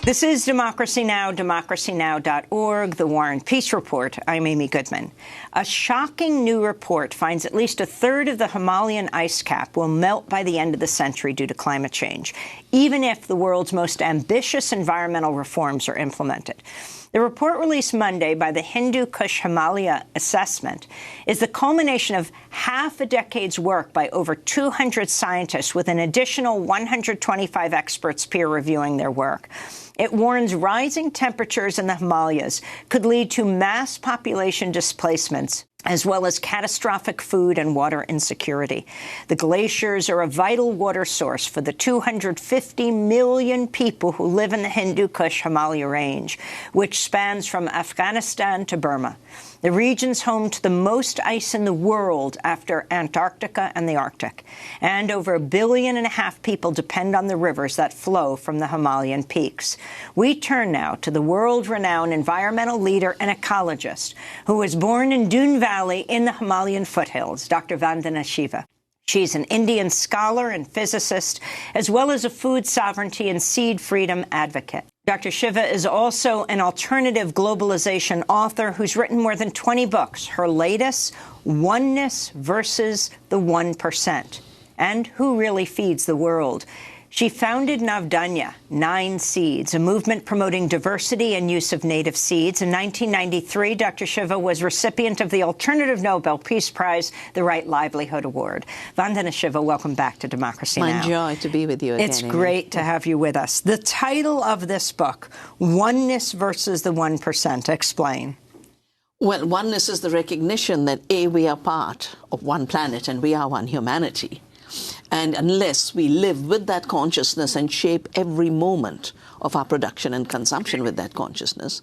This is Democracy Now!, democracynow.org, The War and Peace Report. I'm Amy Goodman. A shocking new report finds at least a third of the Himalayan ice cap will melt by the end of the century due to climate change, even if the world's most ambitious environmental reforms are implemented. The report released Monday by the Hindu Kush Himalaya Assessment is the culmination of half a decade's work by over 200 scientists with an additional 125 experts peer-reviewing their work. It warns rising temperatures in the Himalayas could lead to mass population displacements, as well as catastrophic food and water insecurity. The glaciers are a vital water source for the 250 million people who live in the Hindu Kush Himalaya range, which spans from Afghanistan to Burma. The region's home to the most ice in the world after Antarctica and the Arctic. And over 1.5 billion people depend on the rivers that flow from the Himalayan peaks. We turn now to the world-renowned environmental leader and ecologist who was born in Doon Valley in the Himalayan foothills, Dr. Vandana Shiva. She's an Indian scholar and physicist, as well as a food sovereignty and seed freedom advocate. Dr. Shiva is also an alternative globalization author who's written more than 20 books. Her latest, Oneness versus the 1%, and Who Really Feeds the World. She founded Navdanya, 9 Seeds, a movement promoting diversity and use of native seeds. In 1993, Dr. Shiva was recipient of the Alternative Nobel Peace Prize, the Right Livelihood Award. Vandana Shiva, welcome back to Democracy Now! My joy to be with you again. It's great to have you with us. The title of this book, Oneness versus the 1%. Explain. Well, oneness is the recognition that, A, we are part of one planet and we are one humanity. And unless we live with that consciousness and shape every moment of our production and consumption with that consciousness,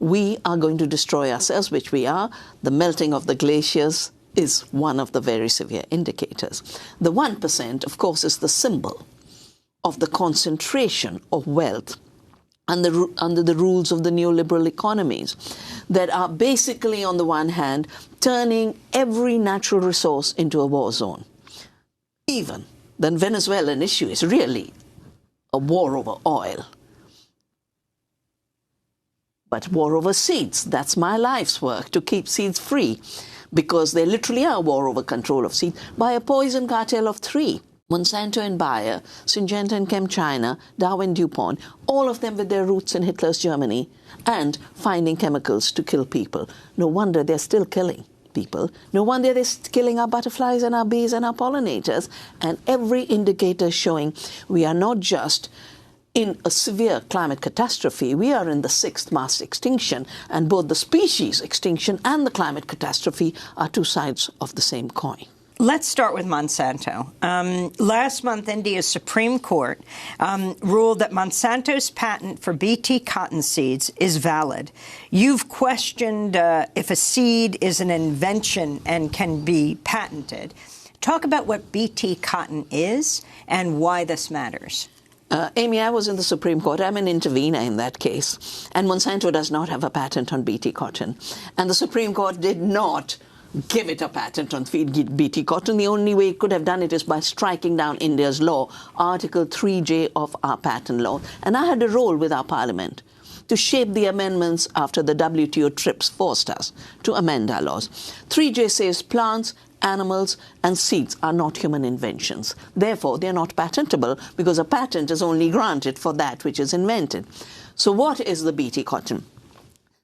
we are going to destroy ourselves, which we are. The melting of the glaciers is one of the very severe indicators. The 1%, of course, is the symbol of the concentration of wealth under the rules of the neoliberal economies that are basically, on the one hand, turning every natural resource into a war zone. Even the Venezuelan issue is really a war over oil. But war over seeds, that's my life's work, to keep seeds free, because they literally are a war over control of seeds by a poison cartel of 3. Monsanto and Bayer, Syngenta and ChemChina, Dow and DuPont, all of them with their roots in Hitler's Germany and finding chemicals to kill people. No wonder they're still killing people. No wonder they're killing our butterflies and our bees and our pollinators. And every indicator showing we are not just in a severe climate catastrophe, we are in the 6th mass extinction. And both the species extinction and the climate catastrophe are 2 sides of the same coin. Let's start with Monsanto. Last month, India's Supreme Court ruled that Monsanto's patent for Bt cotton seeds is valid. You've questioned if a seed is an invention and can be patented. Talk about what Bt cotton is and why this matters. Amy, I was in the Supreme Court. I'm an intervener in that case. And Monsanto does not have a patent on Bt cotton. And the Supreme Court did not give it a patent on Bt cotton. The only way it could have done it is by striking down India's law, Article 3J of our patent law. And I had a role with our parliament to shape the amendments after the WTO TRIPS forced us to amend our laws. 3J says plants, animals and seeds are not human inventions. Therefore, they are not patentable because a patent is only granted for that which is invented. So what is the Bt cotton?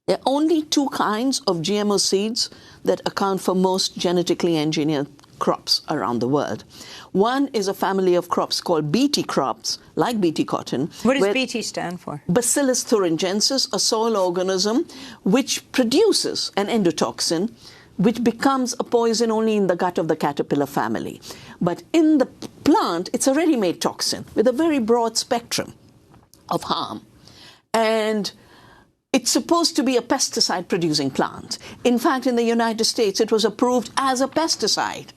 There are only 2 kinds of GMO seeds that account for most genetically engineered crops around the world. One is a family of crops called Bt crops, like Bt cotton. What does Bt stand for? Bacillus thuringiensis, a soil organism which produces an endotoxin which becomes a poison only in the gut of the caterpillar family. But in the plant, it's a ready-made toxin with a very broad spectrum of harm. And it's supposed to be a pesticide-producing plant. In fact, in the United States, it was approved as a pesticide.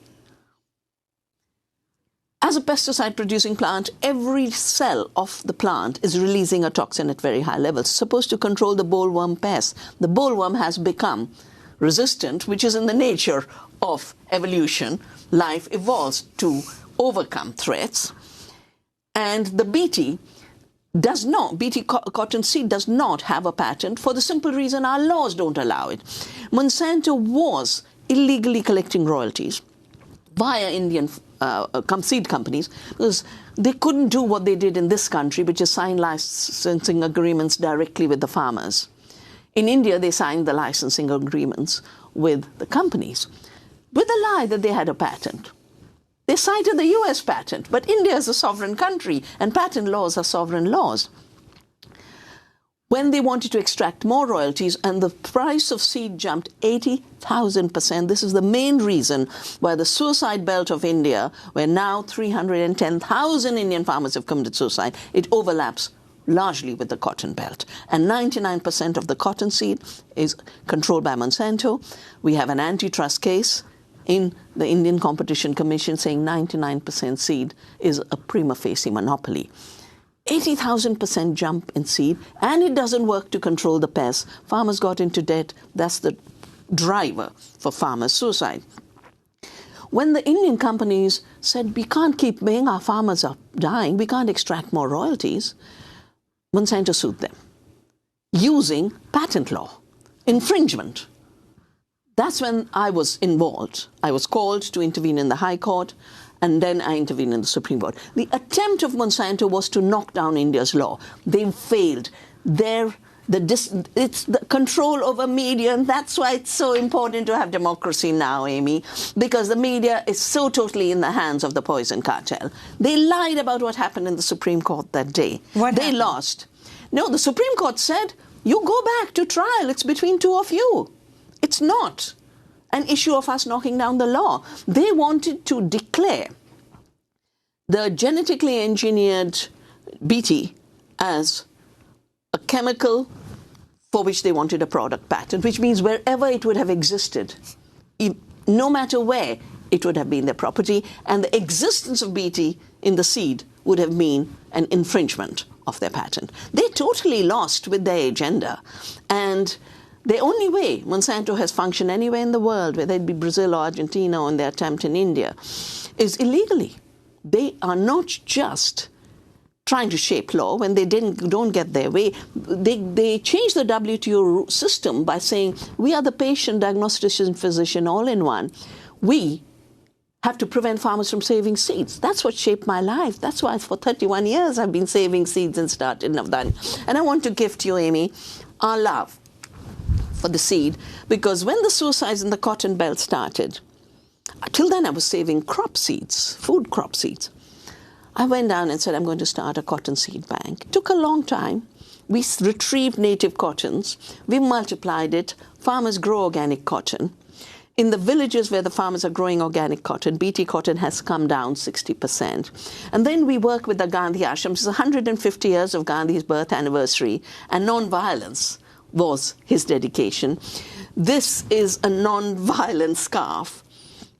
As a pesticide-producing plant, every cell of the plant is releasing a toxin at very high levels. It's supposed to control the bollworm pest. The bollworm has become resistant, which is in the nature of evolution. Life evolves to overcome threats. And the Bt BT cotton seed does not have a patent for the simple reason our laws don't allow it. Monsanto was illegally collecting royalties via Indian seed companies because they couldn't do what they did in this country, which is sign licensing agreements directly with the farmers. In India, they signed the licensing agreements with the companies with the lie that they had a patent. They cited the US patent, but India is a sovereign country, and patent laws are sovereign laws. When they wanted to extract more royalties and the price of seed jumped 80,000%, this is the main reason why the suicide belt of India, where now 310,000 Indian farmers have committed suicide, it overlaps largely with the cotton belt. And 99% of the cotton seed is controlled by Monsanto. We have an antitrust case in the Indian Competition Commission saying 99% seed is a prima facie monopoly. 80,000% jump in seed, and it doesn't work to control the pests. Farmers got into debt. That's the driver for farmers' suicide. When the Indian companies said, we can't keep paying, our farmers are dying, we can't extract more royalties, Monsanto sued them using patent law, infringement. That's when I was involved. I was called to intervene in the High Court, and then I intervened in the Supreme Court. The attempt of Monsanto was to knock down India's law. They failed. It's the control over media, and that's why it's so important to have democracy now, Amy, because the media is so totally in the hands of the poison cartel. They lied about what happened in the Supreme Court that day. They lost. No, the Supreme Court said, you go back to trial. It's between two of you. It's not an issue of us knocking down the law. They wanted to declare the genetically engineered BT as a chemical for which they wanted a product patent, which means wherever it would have existed, no matter where, it would have been their property, and the existence of BT in the seed would have been an infringement of their patent. They totally lost with their agenda. And the only way Monsanto has functioned anywhere in the world, whether it be Brazil or Argentina or in their attempt in India, is illegally. They are not just trying to shape law when they don't get their way. They changed the WTO system by saying, we are the patient, diagnostician, physician, all in one. We have to prevent farmers from saving seeds. That's what shaped my life. That's why for 31 years I've been saving seeds and started Navdan. And I want to gift you, Amy, our love for the seed, because when the suicides in the cotton belt started, till then I was saving crop seeds, food crop seeds. I went down and said, I'm going to start a cotton seed bank. It took a long time. We retrieved native cottons. We multiplied it. Farmers grow organic cotton. In the villages where the farmers are growing organic cotton, BT cotton has come down 60%. And then we work with the Gandhi Ashram. It's 150 years of Gandhi's birth anniversary, and non-violence was his dedication. This is a non-violent scarf,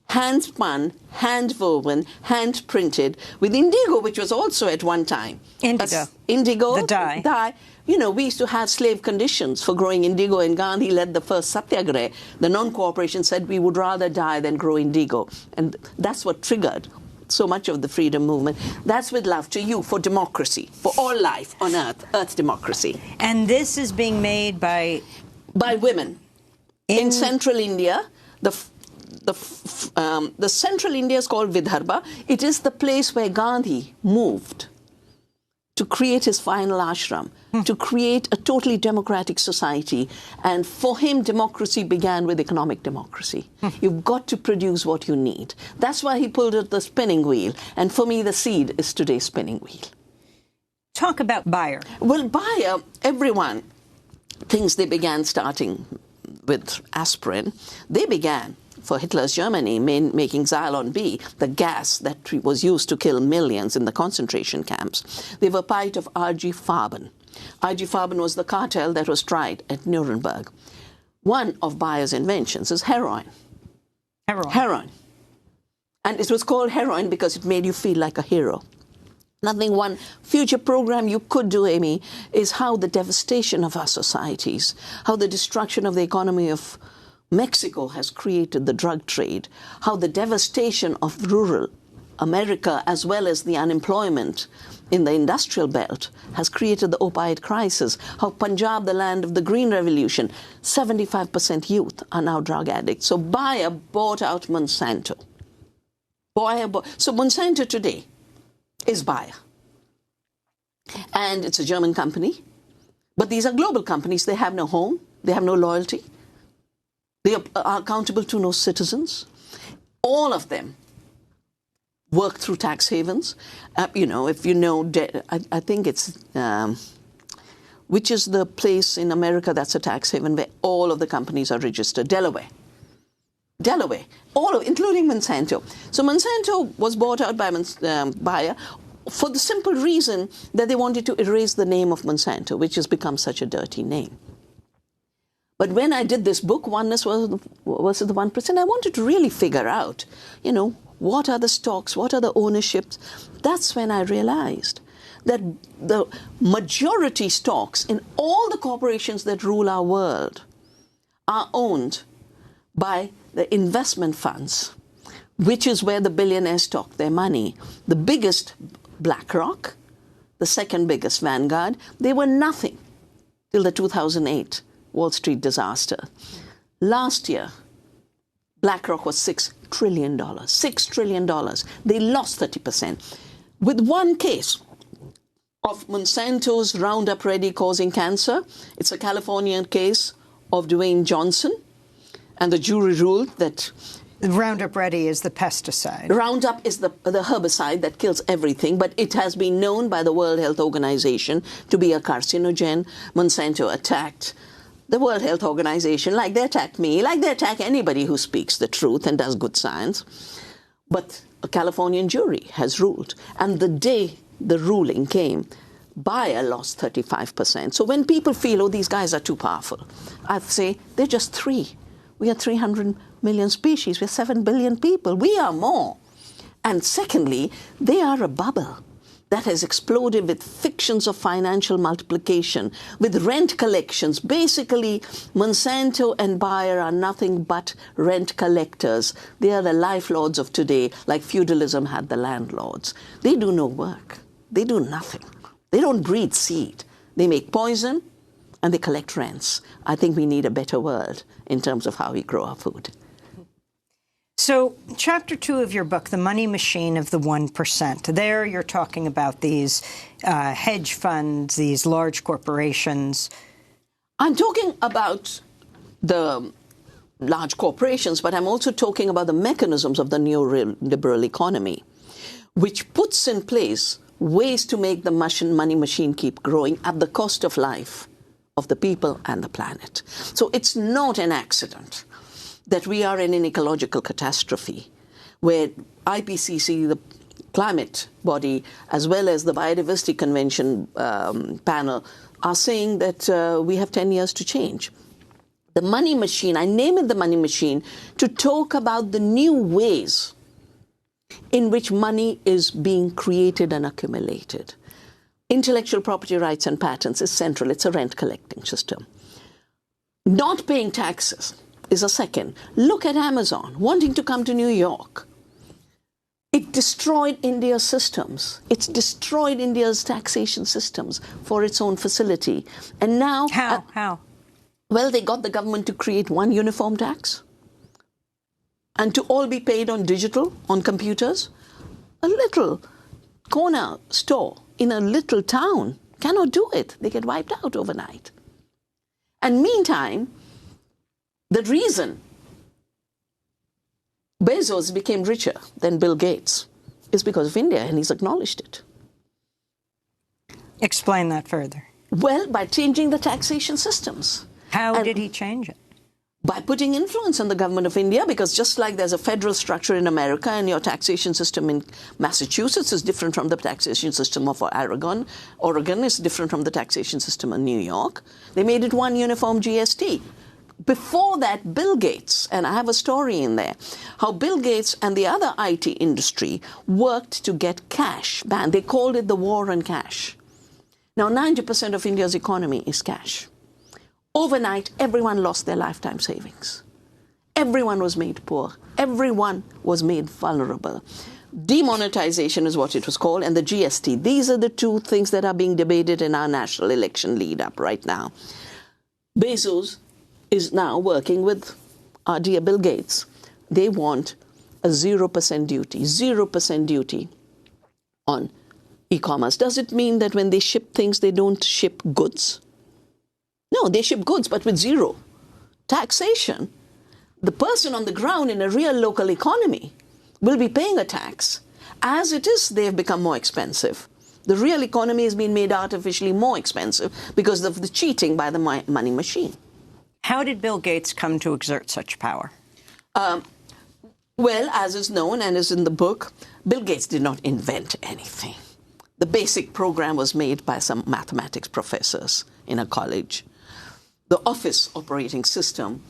hand-spun, hand-woven, hand-printed, with indigo, which was also at one time. Indigo. The dye. You know, we used to have slave conditions for growing indigo, and Gandhi led the first satyagraha. The non-cooperation said we would rather die than grow indigo. And that's what triggered so much of the freedom movement. That's with love to you, for democracy, for all life on earth democracy. And this is being made by women in central India. The central India is called Vidarbha. It is the place where Gandhi moved to create his final ashram, to create a totally democratic society. And for him, democracy began with economic democracy. You've got to produce what you need. That's why he pulled out the spinning wheel. And for me, the seed is today's spinning wheel. Talk about Bayer. Well, Bayer, everyone thinks they began starting with aspirin. They began for Hitler's Germany, making Xylon B, the gas that was used to kill millions in the concentration camps. They were part of RG Farben. RG Farben was the cartel that was tried at Nuremberg. One of Bayer's inventions is heroin. Heroin. And it was called heroin because it made you feel like a hero. One future program you could do, Amy, is how the devastation of our societies, how the destruction of the economy of Mexico has created the drug trade, how the devastation of rural America, as well as the unemployment in the industrial belt, has created the opioid crisis. How Punjab, the land of the Green Revolution, 75% youth are now drug addicts. So Bayer bought out Monsanto. So Monsanto today is Bayer. And it's a German company. But these are global companies. They have no home. They have no loyalty. They are accountable to no citizens. All of them work through tax havens. If you know, I think it's, which is the place in America that's a tax haven where all of the companies are registered? Delaware, including Monsanto. So Monsanto was bought out by Bayer for the simple reason that they wanted to erase the name of Monsanto, which has become such a dirty name. But when I did this book, Oneness versus the 1%, I wanted to really figure out, what are the stocks, what are the ownerships. That's when I realized that the majority stocks in all the corporations that rule our world are owned by the investment funds, which is where the billionaires stock their money. The biggest, BlackRock, the second biggest, Vanguard, they were nothing till the 2008 Wall Street disaster. Last year, BlackRock was $6 trillion. $6 trillion. They lost 30%. With one case of Monsanto's Roundup Ready causing cancer, it's a Californian case of Dwayne Johnson, and the jury ruled that Roundup Ready is the pesticide. Roundup is the herbicide that kills everything, but it has been known by the World Health Organization to be a carcinogen. Monsanto attacked the World Health Organization like they attack me, like they attack anybody who speaks the truth and does good science. But a Californian jury has ruled. And the day the ruling came, Bayer lost 35%. So when people feel, oh, these guys are too powerful, I say, they're just three. We are 300 million species. We're 7 billion people. We are more. And secondly, they are a bubble that has exploded with fictions of financial multiplication, with rent collections. Basically, Monsanto and Bayer are nothing but rent collectors. They are the life lords of today, like feudalism had the landlords. They do no work. They do nothing. They don't breed seed. They make poison and they collect rents. I think we need a better world in terms of how we grow our food. So chapter 2 of your book, The Money Machine of the 1%, there you're talking about these hedge funds, these large corporations. I'm talking about the large corporations, but I'm also talking about the mechanisms of the neoliberal economy, which puts in place ways to make the money machine keep growing at the cost of life of the people and the planet. So it's not an accident that we are in an ecological catastrophe, where IPCC, the climate body, as well as the Biodiversity Convention panel, are saying that we have 10 years to change. The money machine, I name it the money machine, to talk about the new ways in which money is being created and accumulated. Intellectual property rights and patents is central. It's a rent collecting system. Not paying taxes is a second. Look at Amazon wanting to come to New York. It destroyed India's systems. It's destroyed India's taxation systems for its own facility. And now... How? Well, they got the government to create one uniform tax and to all be paid on digital, on computers. A little corner store in a little town cannot do it. They get wiped out overnight. And meantime, the reason Bezos became richer than Bill Gates is because of India, and he's acknowledged it. Explain that further. Well, by changing the taxation systems. How did he change it? By putting influence on the government of India, because just like there's a federal structure in America and your taxation system in Massachusetts is different from the taxation system of Oregon is different from the taxation system in New York, they made it one uniform GST. Before that, Bill Gates, and I have a story in there, how Bill Gates and the other IT industry worked to get cash banned. They called it the war on cash. Now, 90% of India's economy is cash. Overnight, everyone lost their lifetime savings. Everyone was made poor. Everyone was made vulnerable. Demonetization is what it was called, and the GST. These are the two things that are being debated in our national election lead-up right now. Bezos is now working with our dear Bill Gates. They want a 0% duty on e-commerce. Does it mean that when they ship things, they don't ship goods? No, they ship goods, but with zero taxation. The person on the ground in a real local economy will be paying a tax. As it is, they have become more expensive. The real economy has been made artificially more expensive because of the cheating by the money machine. How did Bill Gates come to exert such power? Well, as is known and is in the book, Bill Gates did not invent anything. The basic program was made by some mathematics professors in a college. The Office operating system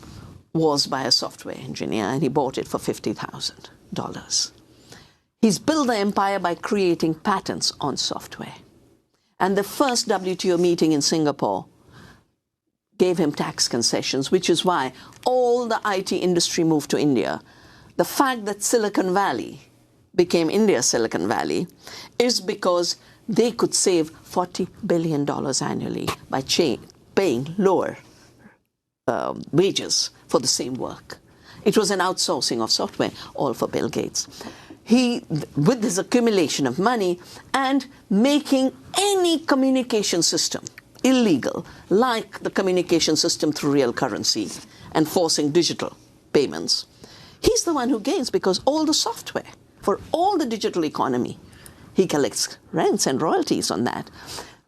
was by a software engineer, and he bought it for $50,000. He's built the empire by creating patents on software. And the first WTO meeting in Singapore gave him tax concessions, which is why all the IT industry moved to India. The fact that Silicon Valley became India's Silicon Valley is because they could save $40 billion annually by paying lower wages for the same work. It was an outsourcing of software, all for Bill Gates. He, with this accumulation of money and making any communication system illegal, like the communication system through real currency and forcing digital payments, he's the one who gains, because all the software for all the digital economy, he collects rents and royalties on that.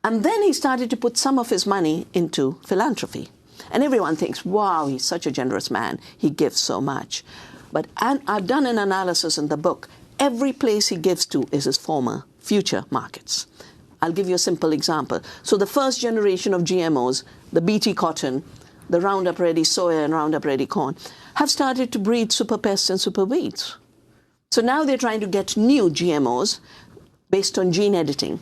And then he started to put some of his money into philanthropy. And everyone thinks, wow, he's such a generous man. He gives so much. But I've done an analysis in the book. Every place he gives to is his former future markets. I'll give you a simple example. So the first generation of GMOs, the BT cotton, the Roundup Ready soya and Roundup Ready corn, have started to breed super pests and super weeds. So now they're trying to get new GMOs based on gene editing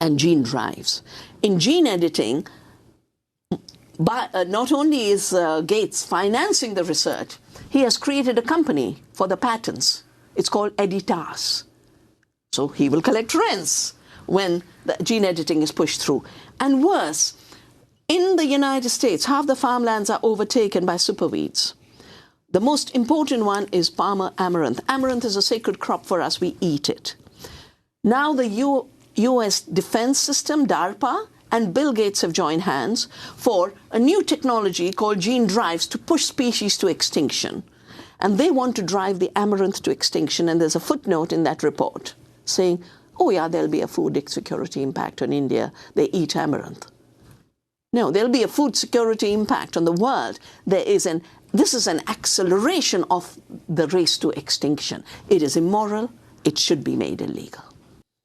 and gene drives. In gene editing, not only is Gates financing the research, he has created a company for the patents. It's called Editas. So he will collect rents when the gene editing is pushed through. And worse, in the United States, half the farmlands are overtaken by superweeds. The most important one is Palmer amaranth. Amaranth is a sacred crop for us. We eat it. Now the U.S. defense system, DARPA, and Bill Gates have joined hands for a new technology called gene drives to push species to extinction. And they want to drive the amaranth to extinction. And there's a footnote in that report saying, oh yeah, there'll be a food security impact on India. They eat amaranth. No, there'll be a food security impact on the world. This is an acceleration of the race to extinction. It is immoral. It should be made illegal.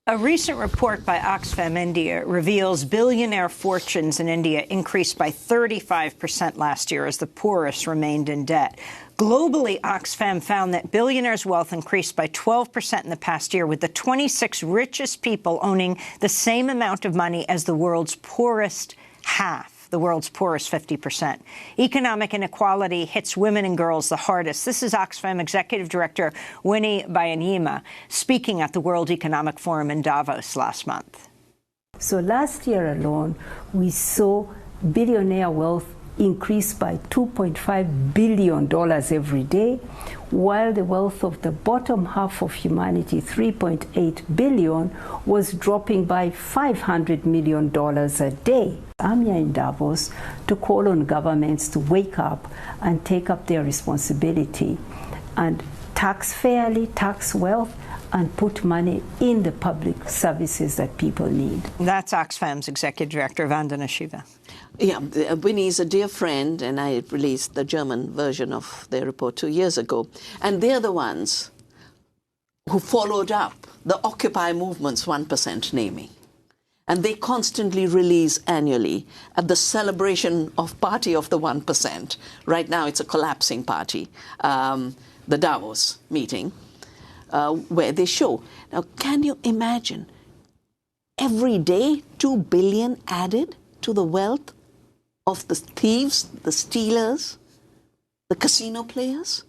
A recent report by Oxfam India reveals billionaire fortunes in India increased by 35% last year as the poorest remained in debt. Globally, Oxfam found that billionaires' wealth increased by 12% in the past year, with the 26 richest people owning the same amount of money as the world's poorest half. The world's poorest 50%. Economic inequality hits women and girls the hardest. This is Oxfam Executive Director Winnie Byanyima speaking at the World Economic Forum in Davos last month. So last year alone, we saw billionaire wealth increase by $2.5 billion every day, while the wealth of the bottom half of humanity, $3.8 billion, was dropping by $500 million a day. I'm here in Davos to call on governments to wake up and take up their responsibility and tax fairly, tax wealth, and put money in the public services that people need. That's Oxfam's Executive Director, Vandana Shiva. Yeah, Winnie is a dear friend, and I released the German version of their report 2 years ago. And they're the ones who followed up the Occupy movement's 1% naming. And they constantly release annually at the celebration of Party of the 1%. Right now it's a collapsing party, the Davos meeting, where they show. Now, can you imagine every day 2 billion added to the wealth of the thieves, the stealers, the casino players?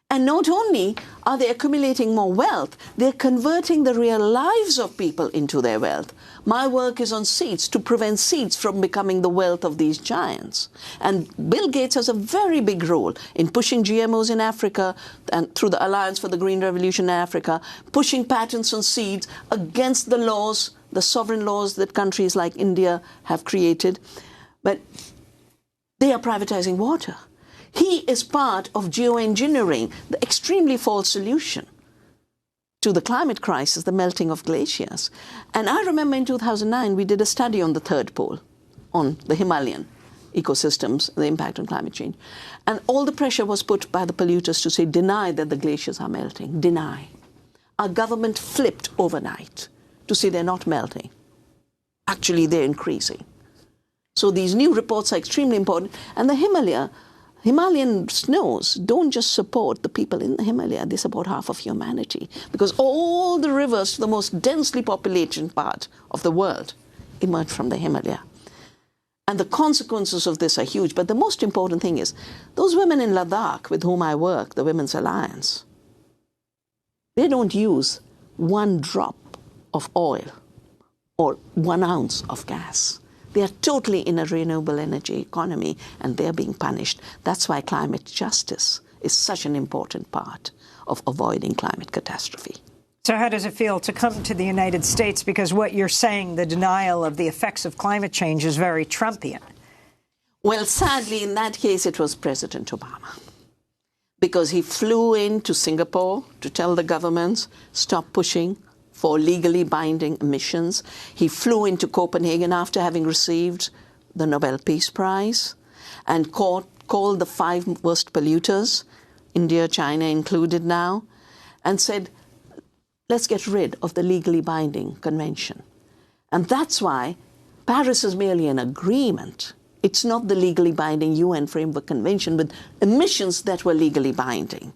And not only are they accumulating more wealth, they're converting the real lives of people into their wealth. My work is on seeds, to prevent seeds from becoming the wealth of these giants. And Bill Gates has a very big role in pushing GMOs in Africa and through the Alliance for the Green Revolution in Africa, pushing patents on seeds against the laws, the sovereign laws that countries like India have created. But they are privatizing water. He is part of geoengineering, the extremely false solution to the climate crisis, the melting of glaciers. And I remember in 2009, we did a study on the third pole, on the Himalayan ecosystems, the impact on climate change. And all the pressure was put by the polluters to say, deny that the glaciers are melting, deny. Our government flipped overnight to say they're not melting. Actually, they're increasing. So these new reports are extremely important. And the Himalayan snows don't just support the people in the Himalaya, they support half of humanity. Because all the rivers to the most densely populated part of the world emerge from the Himalaya. And the consequences of this are huge. But the most important thing is, those women in Ladakh with whom I work, the Women's Alliance, they don't use 1 drop of oil or 1 ounce of gas. They are totally in a renewable energy economy, and they're being punished. That's why climate justice is such an important part of avoiding climate catastrophe. So how does it feel to come to the United States? Because what you're saying, the denial of the effects of climate change, is very Trumpian. Well, sadly, in that case, it was President Obama. Because he flew into Singapore to tell the governments, stop pushing for legally binding emissions. He flew into Copenhagen after having received the Nobel Peace Prize and called the 5 worst polluters, India, China included now, and said, let's get rid of the legally binding convention. And that's why Paris is merely an agreement. It's not the legally binding UN Framework Convention with emissions that were legally binding.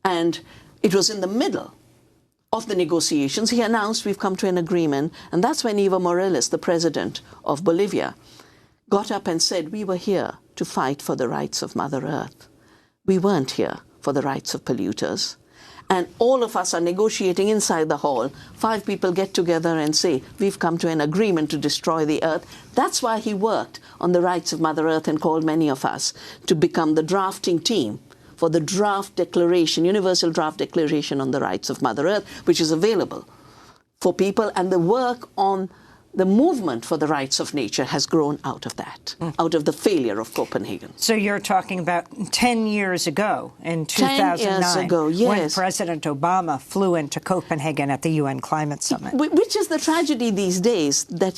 And it was in the middle of the negotiations. He announced we've come to an agreement. And that's when Evo Morales, the president of Bolivia, got up and said, we were here to fight for the rights of Mother Earth. We weren't here for the rights of polluters. And all of us are negotiating inside the hall. 5 people get together and say, we've come to an agreement to destroy the earth. That's why he worked on the rights of Mother Earth and called many of us to become the drafting team for the draft declaration, Universal Draft Declaration on the Rights of Mother Earth, which is available for people. And the work on the movement for the rights of nature has grown out of that, out of the failure of Copenhagen. So you're talking about 10 years ago, in 2009, 10 years ago, yes, when President Obama flew into Copenhagen at the UN Climate Summit. Which is the tragedy these days, that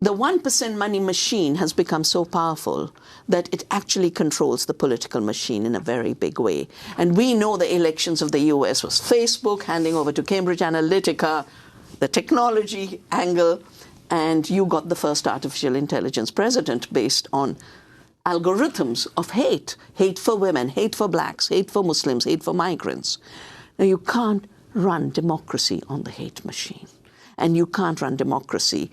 the 1% money machine has become so powerful that it actually controls the political machine in a very big way. And we know the elections of the US was Facebook handing over to Cambridge Analytica the technology angle, and you got the first artificial intelligence president based on algorithms of hate. Hate for women, hate for blacks, hate for Muslims, hate for migrants. Now, you can't run democracy on the hate machine. And you can't run democracy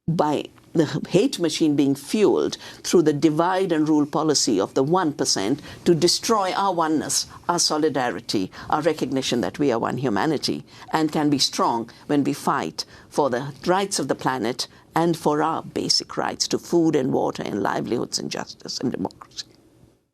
by the hate machine being fueled through the divide and rule policy of the 1% to destroy our oneness, our solidarity, our recognition that we are one humanity and can be strong when we fight for the rights of the planet and for our basic rights to food and water and livelihoods and justice and democracy.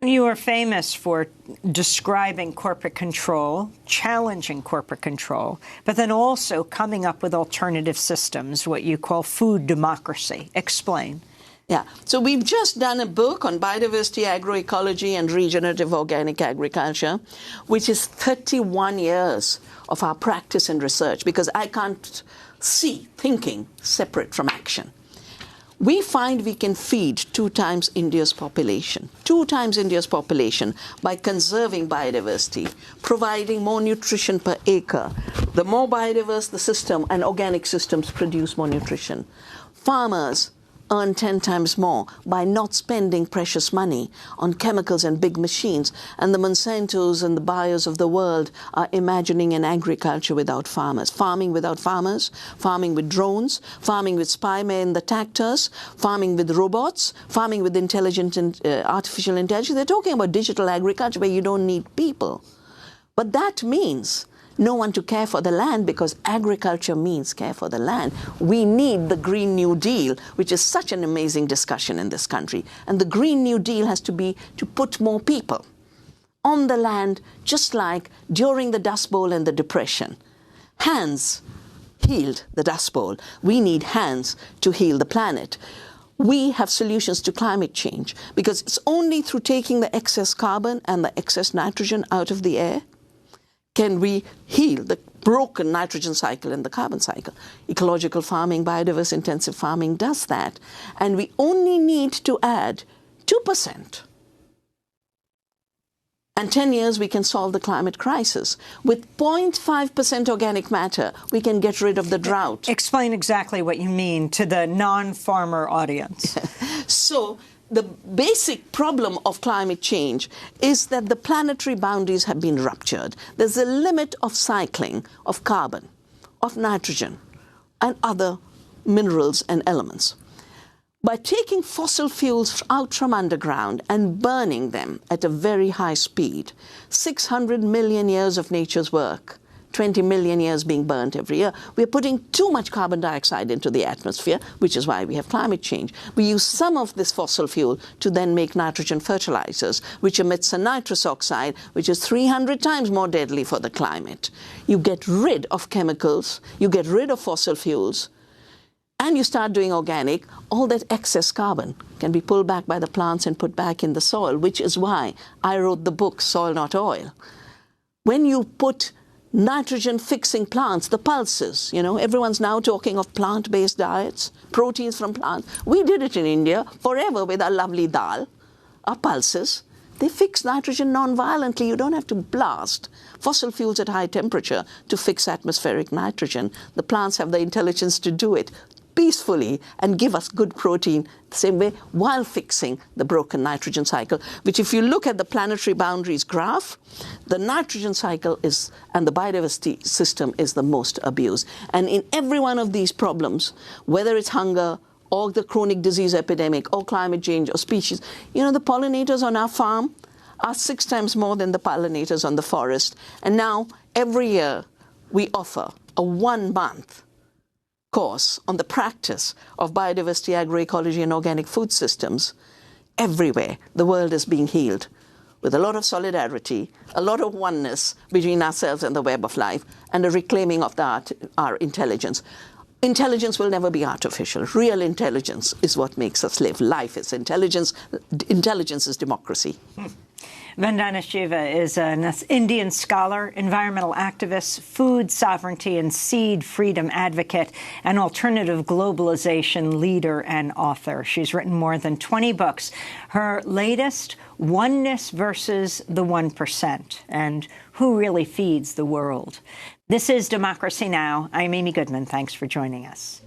You are famous for describing corporate control, challenging corporate control, but then also coming up with alternative systems, what you call food democracy. Explain. Yeah. So we've just done a book on biodiversity, agroecology, and regenerative organic agriculture, which is 31 years of our practice and research, because I can't see thinking separate from action. We find we can feed 2 times India's population, 2 times India's population, by conserving biodiversity, providing more nutrition per acre. The more biodiverse the system and organic systems produce more nutrition. Farmers earn 10 times more by not spending precious money on chemicals and big machines. And the Monsantos and the Bayers of the world are imagining an agriculture without farmers, farming without farmers, farming with drones, farming with spymen in the tractors, farming with robots, farming with intelligent and artificial intelligence. They're talking about digital agriculture where you don't need people. But that means no one to care for the land, because agriculture means care for the land. We need the Green New Deal, which is such an amazing discussion in this country. And the Green New Deal has to be to put more people on the land, just like during the Dust Bowl and the Depression. Hands healed the Dust Bowl. We need hands to heal the planet. We have solutions to climate change, because it's only through taking the excess carbon and the excess nitrogen out of the air can we heal the broken nitrogen cycle and the carbon cycle. Ecological farming, biodiverse intensive farming does that. And we only need to add 2%. And 10 years we can solve the climate crisis. With 0.5% organic matter, we can get rid of the drought. Explain exactly what you mean to the non-farmer audience. So the basic problem of climate change is that the planetary boundaries have been ruptured. There's a limit of cycling of carbon, of nitrogen, and other minerals and elements. By taking fossil fuels out from underground and burning them at a very high speed, 600 million years of nature's work, 20 million years being burnt every year, we're putting too much carbon dioxide into the atmosphere, which is why we have climate change. We use some of this fossil fuel to then make nitrogen fertilizers, which emits a nitrous oxide, which is 300 times more deadly for the climate. You get rid of chemicals, you get rid of fossil fuels, and you start doing organic. All that excess carbon can be pulled back by the plants and put back in the soil, which is why I wrote the book, Soil Not Oil. When you put nitrogen-fixing plants, the pulses, everyone's now talking of plant-based diets, proteins from plants. We did it in India forever with our lovely dal, our pulses. They fix nitrogen non-violently. You don't have to blast fossil fuels at high temperature to fix atmospheric nitrogen. The plants have the intelligence to do it peacefully and give us good protein the same way, while fixing the broken nitrogen cycle, which, if you look at the planetary boundaries graph, the nitrogen cycle and the biodiversity system is the most abused. And in every one of these problems, whether it's hunger or the chronic disease epidemic or climate change or species, the pollinators on our farm are 6 times more than the pollinators on the forest. And now, every year, we offer a 1-month course on the practice of biodiversity, agroecology, and organic food systems. Everywhere, the world is being healed with a lot of solidarity, a lot of oneness between ourselves and the web of life, and a reclaiming of our intelligence. Intelligence will never be artificial. Real intelligence is what makes us live. Life is intelligence. Intelligence is democracy. Vandana Shiva is an Indian scholar, environmental activist, food sovereignty and seed freedom advocate, and alternative globalization leader and author. She's written more than 20 books. Her latest, Oneness versus the 1%, and Who Really Feeds the World. This is Democracy Now! I'm Amy Goodman. Thanks for joining us.